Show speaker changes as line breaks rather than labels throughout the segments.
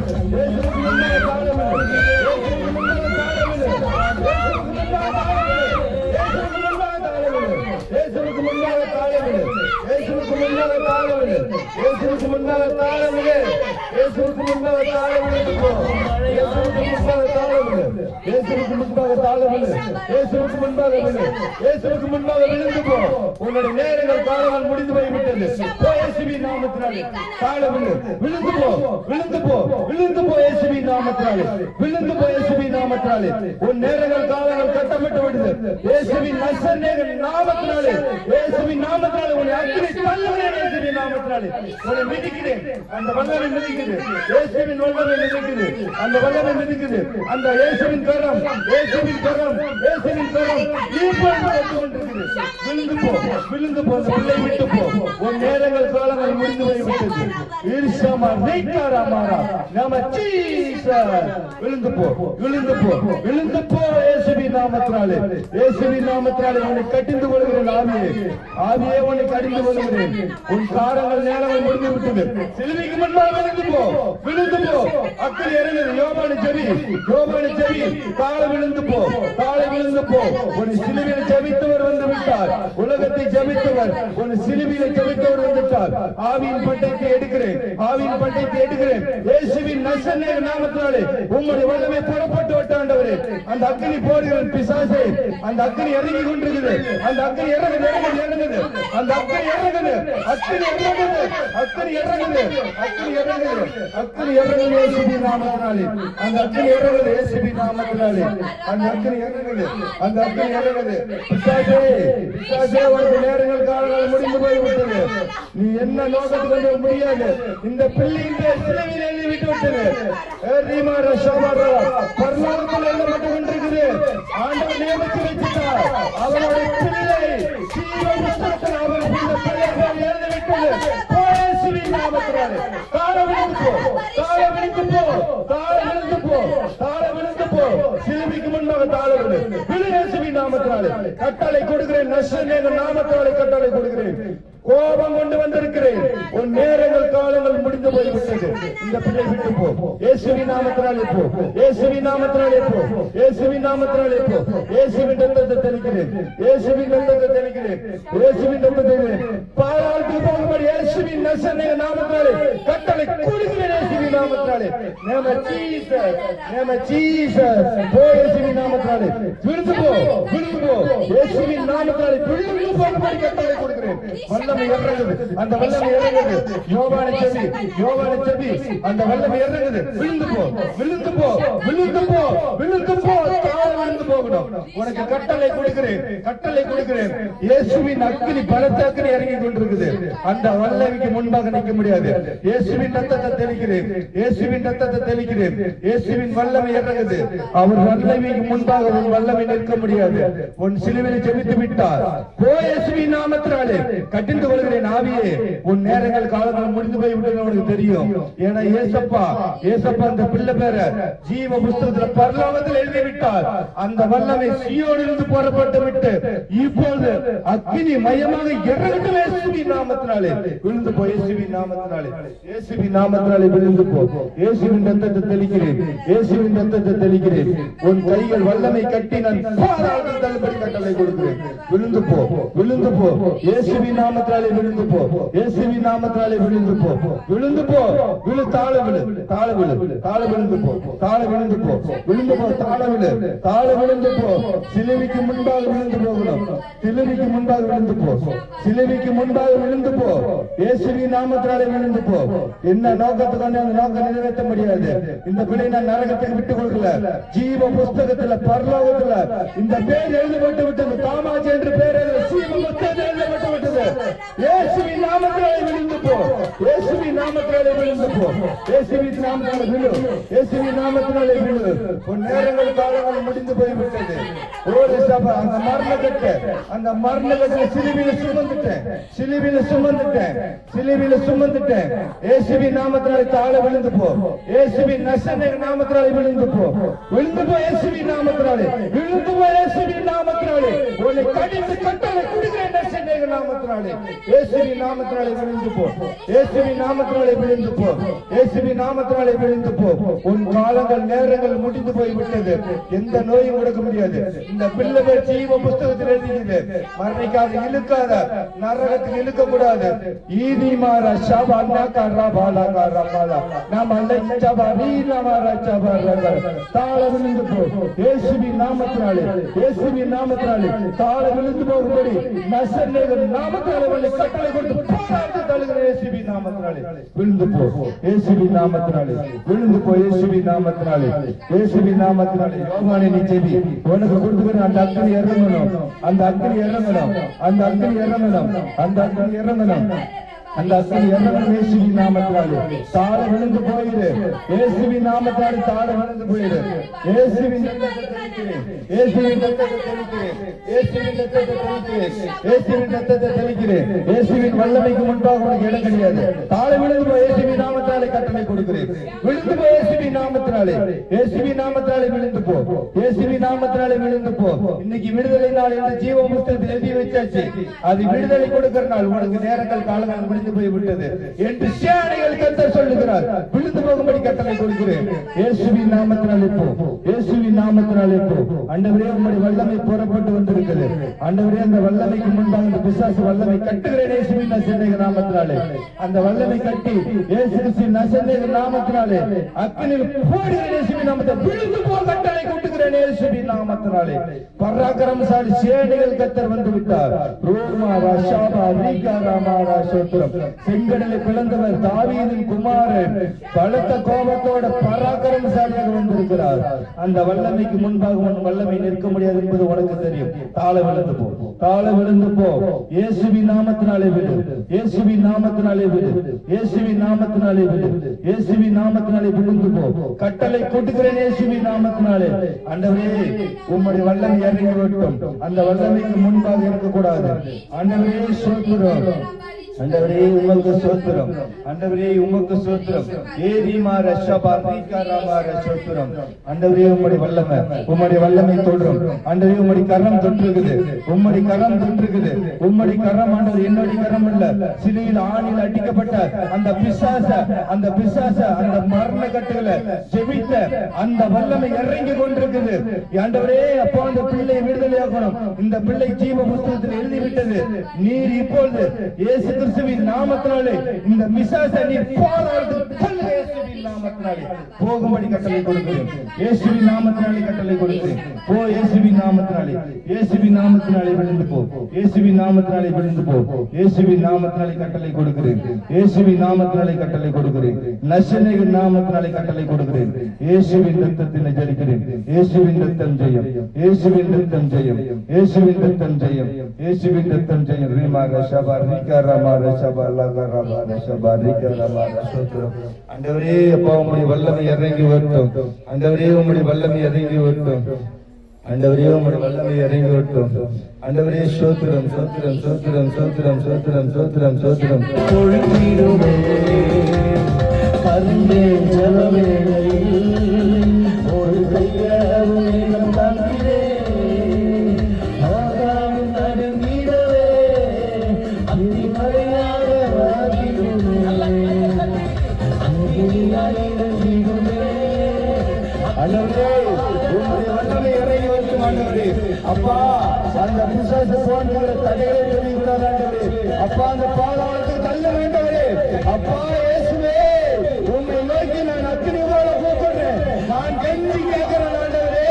இயேசுவுக்கு முன்பாக தாழ விடு. இயேசுவுக்கு முன்பாக தாழ விடு. இயேசுவுக்கு முன்பாக தாழ விடு. இயேசுவுக்கு முன்பாக தாழ விடு. இயேசுவுக்கு முன்பாக தாழ விடு. இயேசுவுக்கு முன்பாக தாழ விடு. இயேசுவுக்கு முன்பாக தாழ விடு. இயேசுவுக்கு முன்பாக தாழ விடு. இயேசுவுக்கு முன்பாக விடு. இயேசுவுக்கு முன்பாக விழுந்து போ. உன்னுடைய நேரங்கள் காலங்கள் முடிந்து போய்விட்டது. இயேசுவின் நாமத்தினாலே தாழ விடு. விழுந்து போ. விழுந்து போ. விழுந்து போ. இயேசுவின் நாமத்தினாலே விழுந்து போ. இயேசுவின் நாமத்தினாலே உன் நேரங்கள் காலங்கள் கட்டப்பட்டு விடுது. இயேசுவின் நசரேயன் நாமத்தினாலே இயேசுவின் நாமத்தினாலே உன்னை அக்கினி தள்ளுகிறேன். இயேசுவின் நாமத்தினாலே உன்னை மிதிக்கிறேன். அந்த வல்லமை மிதிக்குது. இயேசுவின் வல்லமை மிதிக்குது. அந்த வல்லமை மிதிக்குது. அந்த இயேசுவின் கரம் இயேசுவின் கரம் இயேசுவின் கரம் இப்பொழுது வந்து கொண்டிருக்குது. விழுந்து போ. விழுந்து போ. பிள்ளை விட்டு போ. உன் நேரங்கள் காலங்கள் முடிந்து போய்விட்டது. ஈர்ஷமா நீக்காராமாரா நாம ஜீசஸ். விழுந்து போ. விழுந்து போ. விழுந்து போ. இயேசுவின் நாமத்தினாலே இயேசுவின் நாமத்தினாலே உன்னை கட்டிந்து கொள்கிறேன். ஆவியே ஆவியே உன்னை கடிந்து கொள்கிறேன். உன் காரங்கள் நேரங்கள் முடிந்து விட்டது. சிலுவைக்கு முன்பாக விழுந்து போ. விழுந்து போ. அக்கினி இறங்குது. யோவானை ஜெபி. யோவானை ஜெபி. தாழ விழுந்து போ. தாழ விழுந்து போ. உன் சிலுவையில் ஜெபித்தவர் வந்து விட்டார். உலகத்தை ஜெபித்தவர் உன் சிலுவையில் ஜெபித்தவர் வந்து விட்டார். ஆவியின் பட்டயத்தை எடுக்கிறேன். ஆவியின் பட்டயத்தை எடுக்கிறேன். இயேசுவின் நசரேயன் நாமத்தினாலே உம்முடைய வல்லமை புறப்பட்டு விட்டாண்டவரே. அந்த அக்கினி போடுகிற பிசாசே அந்த அக்கினி இறங்கி கொண்டிருக்குது. அந்த அக்கினி இறங்குது. இறங்குது. அந்த அக்கினி இறங்குது. அக்கினி இறங்குது. அக்கினி இறங்குது. அக்கினி இறங்குது. அக்கினி இறங்குது. இயேசுவின் நாமத்தினாலே அந்த அக்கினி இறங்குது. இயேசுவின் நாமத்தினாலே அந்த அக்கினி இறங்குது. அந்த அக்கினி இறங்குது. பிசாசே பிசாசே உனக்கு நேரங்கள் காலங்கள் முடிந்து போய்விட்டது. நீ என்ன நோக்கத்துக்கு கொண்டு முடியாது. இந்த பிள்ளையின் சிலுவையில் எழுதி விட்டு விட்டது. பரலோகத்தில் எழுதப்பட்டு கொண்டிருக்குது. ஆண்டவர் நியமித்து வைத்தார். அவருடைய பிள்ளை ஜீவ புத்தகத்தில் அவர் இந்த பெயர்கள் எழுதிவிட்டது. இயேசுவின் நாமத்தினாலே தாழ விழுந்து போ. தாழ விழுந்து போ. தாழ விழுந்து போ. தாழ விழுந்து போ. சிலுவைக்கு முன்பாக தாழ விடு. விழு. இயேசுவின் நாமத்தினாலே கட்டளை கொடுக்கிறேன். நசரேயன் நாமத்தினாலே கட்டளை கொடுக்கிறேன். கோபம் கொண்டு வந்திருக்கிறேன். உன் நேரங்கள் காலங்கள் முடிந்து போய்விட்டது. இந்த பிள்ளை விட்டு போ. இயேசுவின் நாமத்தினாலே போ. இயேசுவின் நாமத்தினாலே போ. இயேசுவின் நாமத்தினாலே போ. இயேசுவின் ரத்தத்தை தெளிக்கிறேன். இயேசுவின் ரத்தத்தை தெளிக்கிறேன். இயேசுவின் ரத்தத்தை பாலாளுக்கு போகும்படி இயேசுவின் நசரேயன் நாமத்தினாலே கட்டளை கொடுக்கிறேன். இயேசுவின் நாமத்தினாலே நாம ஜீசஸ் நாம ஜீசஸ் போ. இயேசுவின் நாமத்தினாலே விழுந்து போ. விழுந்து போ. இயேசுவின் நாமத்தினாலே விழுந்து போகும்படி கட்டளை கொடுக்கிறேன். வல்லமை இறங்குது. அந்த வல்லமை இறங்குது. யோவானை ஜெபி. யோவானை ஜெபி. அந்த வல்லமை இறங்குது. விழுந்து போ. விழுந்து போ. விழுந்து போ. விழுந்து போ. தாழ விழுந்து போகணும். உனக்கு கட்டளை கொடுக்கிறேன். கட்டளை கொடுக்கிறேன். இயேசுவின் அக்கினி பலத்த அக்கினி இறங்கி கொண்டிருக்குது. அந்த வல்லமைக்கு முன்பாக நிற்க முடியாது. இயேசுவின் ரத்தத்தை தெளிக்கிறேன். இயேசுவின் ரத்தத்தை தெளிக்கிறேன். இயேசுவின் வல்லமை இறங்குது. அவர் வல்லமைக்கு முன்பாக உன் வல்லமை நிற்க முடியாது. உன் சிலுவையில் ஜெபித்து விட்டார். போ. இயேசுவின் நாமத்தினாலே கட்டிந்து கொள்கிறேன். ஆவியே உன் நேரங்கள் காலங்கள் முடிந்து போய் விட்டது உனக்கு தெரியும். ஏன்னா ஏசப்பா ஏசப்பா அந்த பிள்ளை பேர ஜீவ புத்தகத்தில் பரலோகத்தில் எழுதி விட்டார். அந்த வல்லமை சீயோனிலிருந்து புறப்பட்டு விட்டு இப்போது அக்கினி மையமாக இறங்கட்டும். இயேசுவின் நாமத்தினாலே விழுந்து போ. இயேசுவின் நாமத்தினாலே இயேசுவின் நாமத்தினாலே விழுந்து போ. இயேசுவின் ரத்தத்தை தெளிக்கிறேன். இயேசுவின் ரத்தத்தை தெளிக்கிறேன். உன் கைகள் வல்லமை கட்டி நான் பாதாளத்தில் தள்ளும்படி கட்டளை கொடுக்கிறேன். விழுந்து போ. விழுந்து போ. இயேசுவின் நாமத்தினாலே விழுந்து போ. இயேசுவின் நாமத்தினாலே விழுந்து போ. விழுந்து போ. விழு. தாழ விழு. தாழ விழு. தாழ விழுந்து போ. தாழ விழுந்து போ. விழுந்து போ. தாழ விழு. தாழ விழுந்து போ. சிலுவைக்கு முன்பாக விழுந்து போகணும். சிலுவைக்கு முன்பாக விழுந்து போ. சிலுவைக்கு முன்பாக விழுந்து போ. இயேசுவின் நாமத்தினாலே விழுந்து போ. என்ன நோக்கத்துக்கு அந்த நோக்கம் நிறைவேற்ற முடியாது. இந்த பிள்ளை நான் நரகத்துக்கு விட்டுக் கொடுக்கல. ஜீவ புஸ்தகத்துல பரலோகத்துல இந்த பேர் எழுதப்பட்டு விட்டது. தாமாஜி என்று பேர் ஜீவ புஸ்தகத்தில் எழுதப்பட்டு விட்டது. இயேசுவின் நாமத்தினாலே விழுந்து போ. இயேசுவின் நாமத்தினாலே விழுந்து போ. இயேசுவின் நாமத்தினாலே விழு. இயேசுவின் நாமத்தினாலே விழு. உன் நேரங்கள் காலங்கள் முடிந்து போய்விட்டது. ஒரு சபை அந்த மரணக்கட்டை அந்த மரணக்கட்டை சிலுவையில் சுமந்துட்டேன். சிலுவையில் சுமந்துட்டேன். சிலுவையில் சுமந்துட்டேன். இயேசுவின் நாமத்தினாலே தாழ விழுந்து போ. இயேசுவின் நசரேய நாமத்தினாலே விழுந்து போ, விழுந்து போ இயேசுவின் நாமத்தினாலே, விழுந்து போ இயேசுவின் நாமத்தினாலே. உன்னை கடிந்து கட்டளை கொடுக்கிறேன் நசரேய நாமத்தினாலே, இயேசுவின் நாமத்தினாலே விழுந்து போ, இயேசுவின் நாமத்தினாலே விழுந்து போ, இயேசுவின் நாமத்தினாலே விழுந்து போ. உன் காலங்கள் நேரங்கள் முடிந்து போய் விட்டது. எந்த நோயும் கொடுக்க முடியாது. இந்த பிள்ளைகள் ஜீவ புஸ்தகத்தில் எழுதியது. மரணிக்காத, இழுக்காத, நரகத்துக்கு இழுக்க கூடாது. ஈதிமார ஷபானா கரா பாலா கரா பாலா நாம லச்சபாரி நாமர சபரக தாள விழுந்து போ இயேசுவின் நாமத்தினாலே, இயேசுவின் நாமத்தினாலே தாள விழுந்து போகும்படி நசரேய நாமத்தினாலே உன்னை கட்டளை கொடுத்து போராடி தள்ளுகிற இயேசுவின் நாமத்தினாலே விழுந்து போ, இயேசுவின் நாமத்தினாலே விழுந்து போ, இயேசுவின் நாமத்தினாலே, இயேசுவின் நாமத்தினாலே. யோவானே நீ செவி, உனக்கு கொடுத்துக்கிற அந்த அக்கினி இறங்கணும், அந்த அக்கினி இறங்கணும், அந்த அக்கினி இறங்கணும், அந்த அக்கினி இறங்கணும், அந்த அக்கினி இறங்கணும். இயேசுவின் நாமத்தினாலே தாழ விழுந்து போயிடு, இயேசுவின் நாமத்தினாலே தாழ விழுந்து போயிடு. இயேசுவின் ரத்தத்தை தெளிக்கிறேன், இயேசுவின் ரத்தத்தை தெளிக்கிறேன், இயேசுவின் ரத்தத்தை தெளிக்கிறேன், இயேசுவின் ரத்தத்தை தெளிக்கிறேன். இயேசுவின் வல்லமைக்கு முன்பாக உனக்கு இடம் கிடையாது. தாழ விழுந்து போய் இயேசுவின் நாமத்தினாலே கட்டளை கொடுக்கிறேன். விழுந்து போ இயேசுவின் நாமத்தினாலே, இயேசுவின் நாமத்தினாலே விழுந்து போ, இயேசுவின் நாமத்தினாலே விழுந்து போ. இன்னைக்கு விடுதலை நாள் என்று ஜீவ புஸ்தகத்தில் எழுதி வச்சாச்சு. அது விடுதலை கொடுக்கிற நாள். உனக்கு நேரங்கள் காலங்கள் முடிந்து போய் விட்டது என்று சேனைகள் கர்த்தர் சொல்லுகிறார். விழுந்து போகும்படி கட்டளை கொடுக்கிறேன். இயேசுவின் நாமத்தினாலே போ, இயேசுவின் நாமத்தினாலே போ. ஆண்டவரே உம்முடைய வல்லமை புறப்பட்டு வந்திருக்கிறது. ஆண்டவரே அந்த வல்லமைக்கு முன்பாக இந்த பிசாசு வல்லமை கட்டுகிறேன் இயேசுவின் நசரேய நாமத்தினாலே. அந்த வல்லமை கட்டி இயேசு கிறிஸ்துவின் நசரேய நாமத்தினாலே அக்கினியில் போடுகிறேன் இயேசுவின் நாமத்தை. விழுந்து போ கட்டளை கொடுக்கிறேன் இயேசுவின் நாமத்தினாலே. பராக்கிரமசாலி சேனைகள் கர்த்தர் வந்து விட்டார். ரோமா ரஷாபா ரீகா ராமா ராஷோத்ரம். செங்கடலை பிளந்தவர் தாவீதின் குமாரன் பலத்த கோபத்தோட பராக்கிரமசாலியாக வந்திருக்கிறார். அந்த வல்லமைக்கு முன்பாக உன் வல்லமை நிற்க முடியாது என்பது உனக்கு தெரியும். தாழ விழுந்து போ, தாழ விழுந்து போ. இயேசுவின் நாமத்தினாலே விடு, இயேசுவின் நாமத்தினாலே விடு, இயேசுவின் நாமத்தினாலே விடு, இயேசுவின் நாமத்தினாலே விழுந்து போ. கட்டளை கொடுக்கிறேன் இயேசுவின் நாமத்தினாலே. ஆண்டவரே உம்முடைய வல்லமை இறங்கி வரட்டும். அந்த வல்லமைக்கு முன்பாக இருக்கக்கூடாது. ஆண்டவரே ஸ்தோத்திரம், ஆண்டவரே உமக்கு ஸ்தோத்திரம், ஆண்டவரே உமக்கு ஸ்தோத்திரம். ஏதிமா ரஷபா ரீகா ராமா ரஷோத்ரம். ஆண்டவரே உம்முடைய வல்லமை, உம்முடைய வல்லமை தொடும். ஆண்டவரே உம்முடைய கரம் தொற்றுகிறது, உம்முடைய கரம் தொற்றுகிறது, உம்முடைய கரம். ஆண்டவர் என்னுடைய கரம் இல்ல, சிலுவையில் ஆணில் அடிக்கப்பட்ட அந்த பிசாச, அந்த பிசாச, அந்த மரண கட்டுகளை ஜெபித்த அந்த வல்லமை இறங்கி கொண்டிருக்குது. ஆண்டவரே அப்பா அந்த பிள்ளை விடுதலையாகணும். இந்த பிள்ளை ஜீவ புஸ்தகத்தில் எழுதிவிட்டது. நீர் இப்பொழுது இயேசு கிறிஸ்துவின் நாமத்தினாலே இந்த பிசாசை நீர் போராடு இயேசுவின் நாமத்தினாலே போகும்படி கட்டளை கொடுக்கிறேன். இயேசுவின் நாமத்தினாலே கட்டளை கொடுக்கிறேன். போ இயேசுவின் நாமத்தினாலே, இயேசுவின் நாமத்தினாலே விழுந்து போ, இயேசுவின் நாமத்தினாலே விழுந்து போ. இயேசுவின் நாமத்தினாலே கட்டளை கொடுக்கிறேன். இயேசுவின் நாமத்தினாலே கட்டளை கொடுக்கிறேன். நசரேய நாமத்தினாலே கட்டளை கொடுக்கிறேன். இயேசுவின் ரத்தத்தினை ஜெயிக்கிறேன். இயேசுவின் ரத்தம் ஜெயம், இயேசுவின் ரத்தம் ஜெயம், இயேசுவின் ரத்தம் ஜெயம், இயேசுவின் ரத்தம் ஜெயம். ரீமா ரஷபா ரீகா ராமா ரஷபா லகா ராமா ரஷபா ரீகா ராமா ரஷோத்ரம். ஆண்டவரே அப்பா உம்முடைய வல்லமை இறங்கி வரட்டும். ஆண்டவரே உம்முடைய வல்லமை இறங்கி வரட்டும். ஆண்டவரே உம்முடைய வல்லமை இறங்கி வரட்டும். ஆண்டவரே ஸ்தோத்திரம், ஸ்தோத்திரம், ஸ்தோத்திரம், ஸ்தோத்திரம், ஸ்தோத்திரம், ஸ்தோத்திரம், ஸ்தோத்திரம். பொழிந்திடுமே கருணை ஜலவேளையில் ஒரு கையளவு தண்ணீரே ஆகாமல் நடுங்கிடவே அந்திமழையாக வாகிடுமே அங்கிலாயிடுமே. ஆண்டவரே உம்முடைய வல்லமை இறங்கி வரட்டும். ஆண்டவரே அப்பா அந்த பிசாசு போன்ற தடைகளை தெரிவிக்கிறார். ஆண்டவரே அப்பா அந்த பாதாளத்தை தள்ள வேண்டவரே. அப்பா இயேசுவே உம்மை நோக்கி நான் அக்கினி போல கூப்பிடுறேன். நான் கெஞ்சி கேட்கிறேன். ஆண்டவரே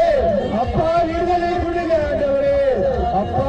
அப்பா விடுதலை கொடுங்க. ஆண்டவரே அப்பா